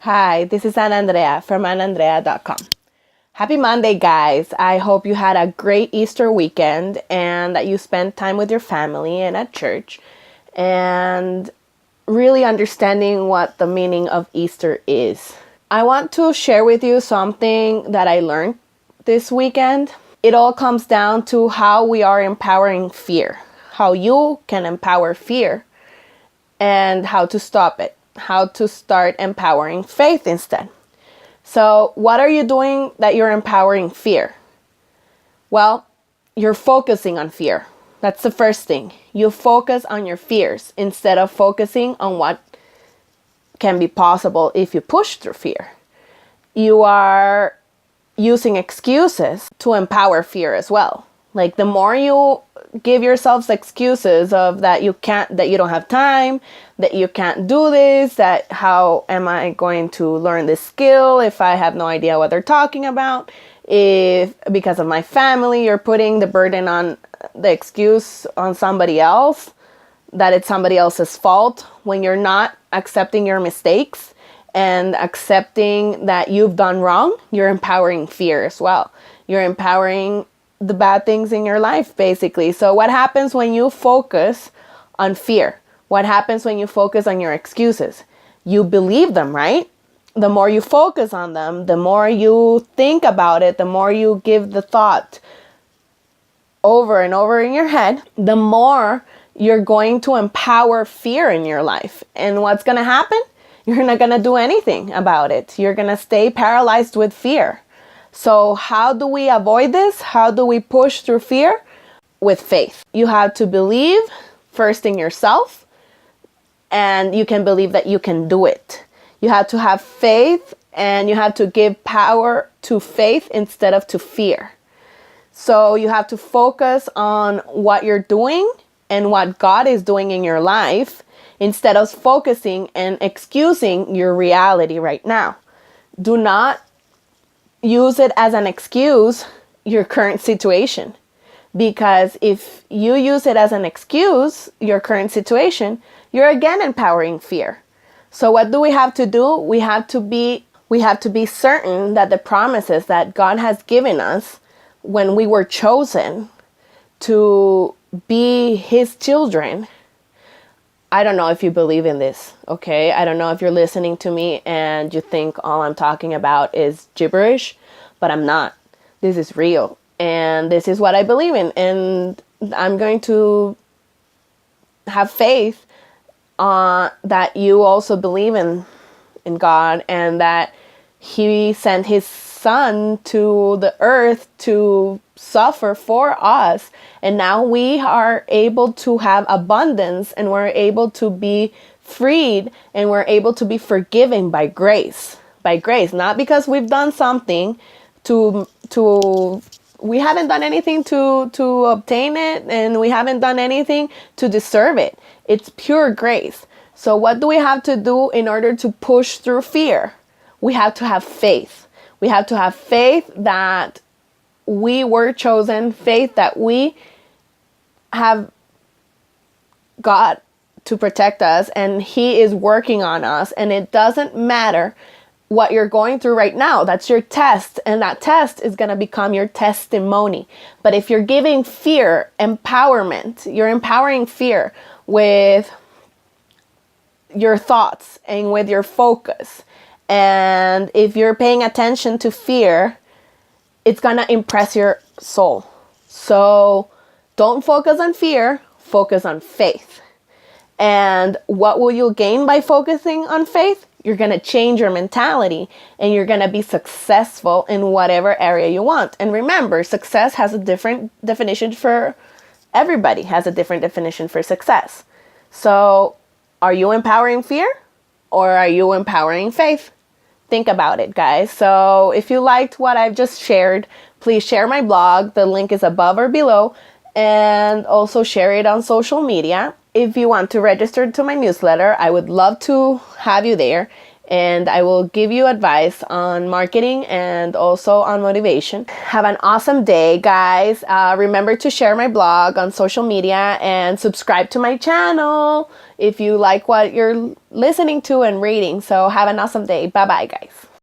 Hi, this is Andrea from andrea.com. Happy Monday, guys. I hope you had a great Easter weekend and that you spent time with your family and at church and really understanding what the meaning of Easter is. I want to share with you something that I learned this weekend. It all comes down to how we are empowering fear, how you can empower fear, and how to stop it, how to start empowering faith instead. So, what are you doing that you're empowering fear? Well, you're focusing on fear. That's the first thing. You focus on your fears instead of focusing on what can be possible if you push through fear. You are using excuses to empower fear as well. Like the more you give yourselves excuses of that you can't, that you don't have time, that you can't do this, that how am I going to learn this skill if I have no idea what they're talking about? If because of my family, you're putting the burden on the excuse on somebody else, that it's somebody else's fault when you're not accepting your mistakes and accepting that you've done wrong, you're empowering fear as well. You're empowering the bad things in your life, basically. So what happens when you focus on fear? What happens when you focus on your excuses? You believe them, right? The more you focus on them, the more you think about it, the more you give the thought over and over in your head, the more you're going to empower fear in your life. And what's going to happen? You're not going to do anything about it. You're going to stay paralyzed with fear. So how do we avoid this? How do we push through fear? With faith. You have to believe first in yourself, and you can believe that you can do it. You have to have faith, and you have to give power to faith instead of to fear. So you have to focus on what you're doing and what God is doing in your life instead of focusing and excusing your reality right now. Do not use it as an excuse, your current situation. Because if you use it as an excuse, your current situation, you're again empowering fear. So what do we have to do? We have to be certain that the promises that God has given us when we were chosen to be His children. I don't know if you believe in this, okay? I don't know if you're listening to me and you think all I'm talking about is gibberish, but I'm not. This is real. And this is what I believe in. And I'm going to have faith that you also believe in God, and that He sent His Son to the earth to suffer for us. And now we are able to have abundance, and we're able to be freed, and we're able to be forgiven by grace. By grace, not because we've done something we haven't done anything to obtain it, and we haven't done anything to deserve it. It's pure grace. So what do we have to do in order to push through fear? We have to have faith. We have to have faith that we were chosen, faith that we have God to protect us, and He is working on us, and it doesn't matter what you're going through right now. That's your test, and that test is going to become your testimony. But if you're giving fear empowerment, you're empowering fear with your thoughts and with your focus. And if you're paying attention to fear, it's going to impress your soul. So don't focus on fear, focus on faith. And what will you gain by focusing on faith? You're going to change your mentality, and you're going to be successful in whatever area you want. And remember, success has a different definition for everybody, has a different definition for success. So are you empowering fear, or are you empowering faith? Think about it, guys. So if you liked what I've just shared, please share my blog. The link is above or below, and also share it on social media. If you want to register to my newsletter, I would love to have you there. and I will give you advice on marketing and also on motivation. Have an awesome day, guys. Remember to share my blog on social media and subscribe to my channel if you like what you're listening to and reading. So have an awesome day. Bye-bye, guys.